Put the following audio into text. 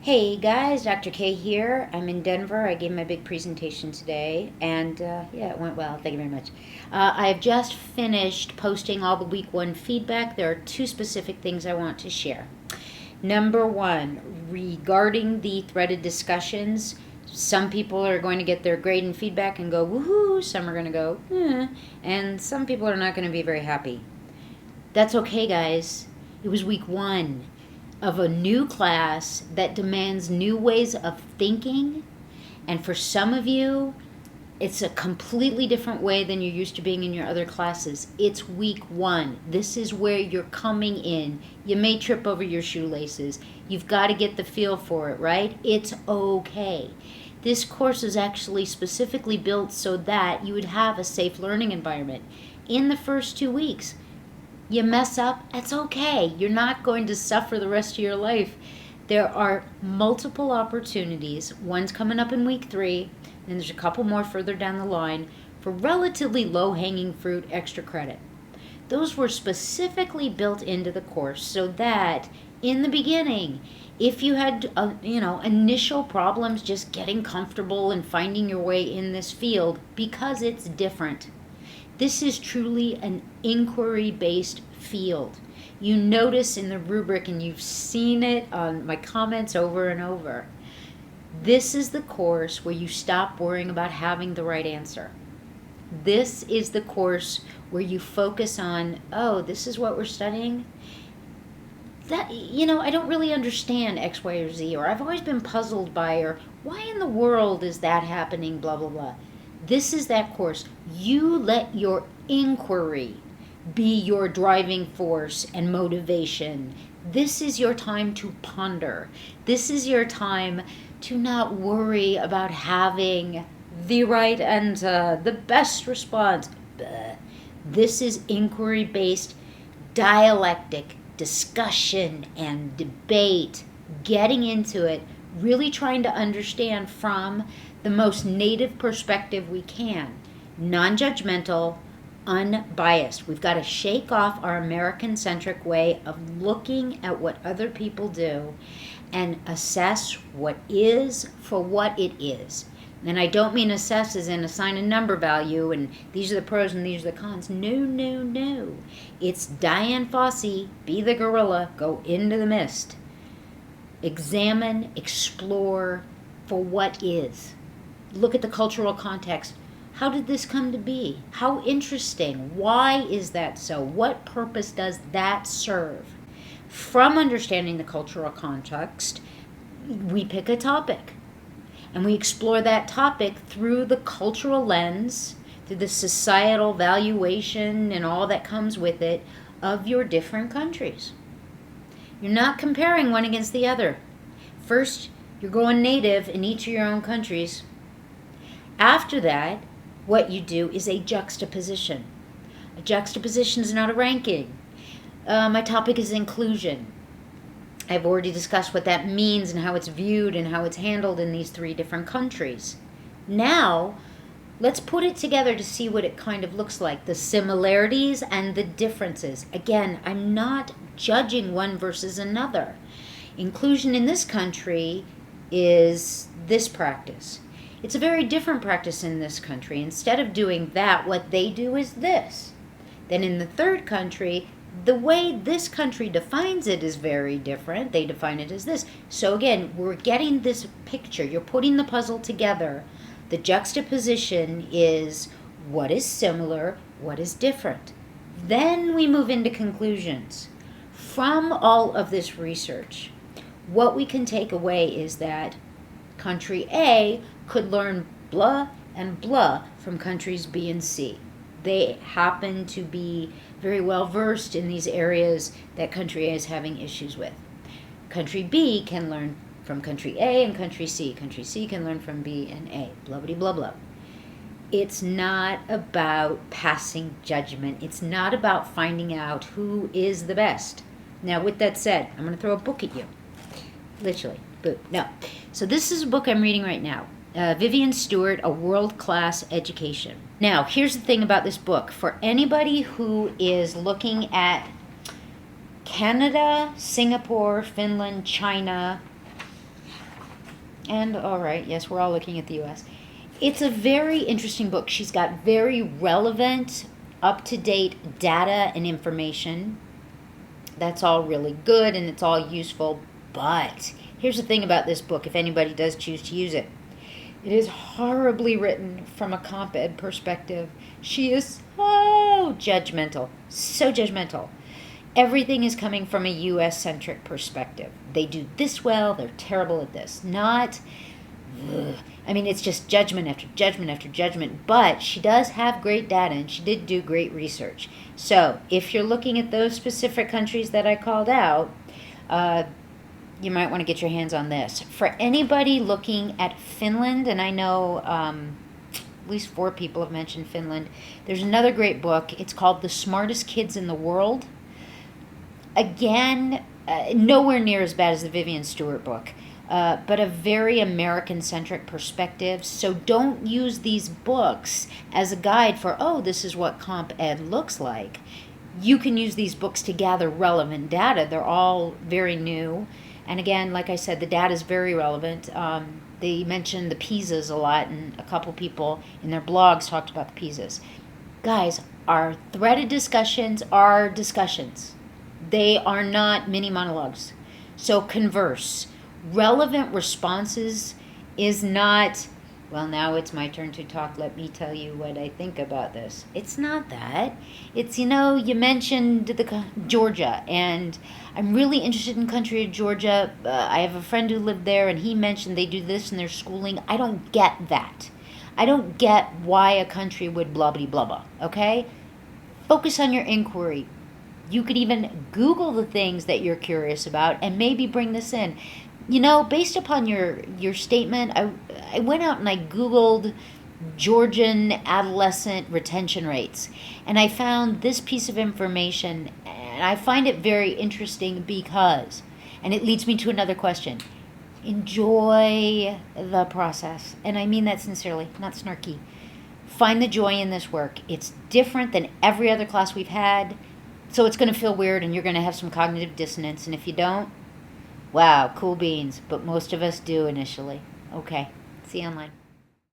Hey guys, Dr. K here. I'm in Denver. I gave my big presentation today, and yeah, it went well. Thank you very much. I've just finished posting all the week one feedback. There are two specific things I want to share. Number one, regarding the threaded discussions, some people are going to get their grade and feedback and go woohoo, some are going to go and some people are not going to be very happy. That's okay, guys. It was week one of a new class that demands new ways of thinking. And for some of you, it's a completely different way than you're used to being in your other classes. It's week one. This is where you're coming in. You may trip over your shoelaces. You've got to get the feel for it, right? It's okay. This course is actually specifically built so that you would have a safe learning environment. In the first 2 weeks, you mess up, it's okay. You're not going to suffer the rest of your life. There are multiple opportunities. One's coming up in week 3, and there's a couple more further down the line for relatively low-hanging fruit extra credit. Those were specifically built into the course so that in the beginning, if you had initial problems just getting comfortable and finding your way in this field, because it's different, this is truly an inquiry-based field. You notice in the rubric, and you've seen it on my comments over and over, this is the course where you stop worrying about having the right answer. This is the course where you focus on, oh, this is what we're studying? That, I don't really understand X, Y, or Z, or I've always been puzzled by, or why in the world is that happening, blah, blah, blah. This is that course. You let your inquiry be your driving force and motivation. This is your time to ponder. This is your time to not worry about having the right answer, the best response. This is inquiry-based dialectic discussion and debate, getting into it, really trying to understand from the most native perspective we can, non-judgmental, unbiased. We've got to shake off our American-centric way of looking at what other people do and assess what is for what it is. And I don't mean assess as in assign a number value and these are the pros and these are the cons. No, no, no. It's Dian Fossey, be the gorilla, go into the mist. Examine, explore for what is. Look at the cultural context. How did this come to be? How interesting. Why is that so? What purpose does that serve? From understanding the cultural context, we pick a topic. And we explore that topic through the cultural lens, through the societal valuation and all that comes with it of your different countries. You're not comparing one against the other. First, you're going native in each of your own countries. After that, what you do is a juxtaposition. A juxtaposition is not a ranking. My topic is inclusion. I've already discussed what that means and how it's viewed and how it's handled in these 3 different countries. Now, let's put it together to see what it kind of looks like, the similarities and the differences. Again, I'm not judging one versus another. Inclusion in this country is this practice. It's a very different practice in this country. Instead of doing that, what they do is this. Then in the third country, the way this country defines it is very different. They define it as this. So again, we're getting this picture. You're putting the puzzle together. The juxtaposition is what is similar, what is different. Then we move into conclusions. From all of this research, what we can take away is that country A could learn blah and blah from countries B and C. They happen to be very well versed in these areas that country A is having issues with. Country B can learn from country A and country C. Country C can learn from B and A. Blah, blah, blah, blah. It's not about passing judgment. It's not about finding out who is the best. Now, with that said, I'm going to throw a book at you. Literally. Boo. No. So this is a book I'm reading right now. Vivian Stewart, A World-Class Education. Now, here's the thing about this book. For anybody who is looking at Canada, Singapore, Finland, China, And all right, yes, we're all looking at the US. It's a very interesting book. She's got very relevant, up to date data and information. That's all really good and it's all useful. But here's the thing about this book, if anybody does choose to use it, it is horribly written from a comp ed perspective. She is so judgmental, so judgmental. Everything is coming from a US centric perspective. They do this well, they're terrible at this. Not, ugh. I mean, it's just judgment after judgment after judgment. But she does have great data and she did do great research. So if you're looking at those specific countries that I called out, you might want to get your hands on this. For anybody looking at Finland, and I know at least 4 people have mentioned Finland, there's another great book. It's called The Smartest Kids in the World. Again, nowhere near as bad as the Vivian Stewart book, but a very American-centric perspective. So don't use these books as a guide for, oh, this is what comp ed looks like. You can use these books to gather relevant data. They're all very new. And again, like I said, the data is very relevant. They mentioned the PISAs a lot, and a couple people in their blogs talked about the PISAs. Guys, our threaded discussions are discussions. They are not mini monologues. So converse. Relevant responses is not, well, now it's my turn to talk. Let me tell you what I think about this. It's not that. It's, you mentioned Georgia, and I'm really interested in country of Georgia. I have a friend who lived there, and he mentioned they do this in their schooling. I don't get that. I don't get why a country would blah, blah, blah, blah, okay? Focus on your inquiry. You could even Google the things that you're curious about and maybe bring this in. Based upon your statement, I went out and I Googled Georgian adolescent retention rates. And I found this piece of information, and I find it very interesting because, and it leads me to another question. Enjoy the process. And I mean that sincerely, not snarky. Find the joy in this work. It's different than every other class we've had. So it's going to feel weird and you're going to have some cognitive dissonance. And if you don't, wow, cool beans. But most of us do initially. Okay. See you online.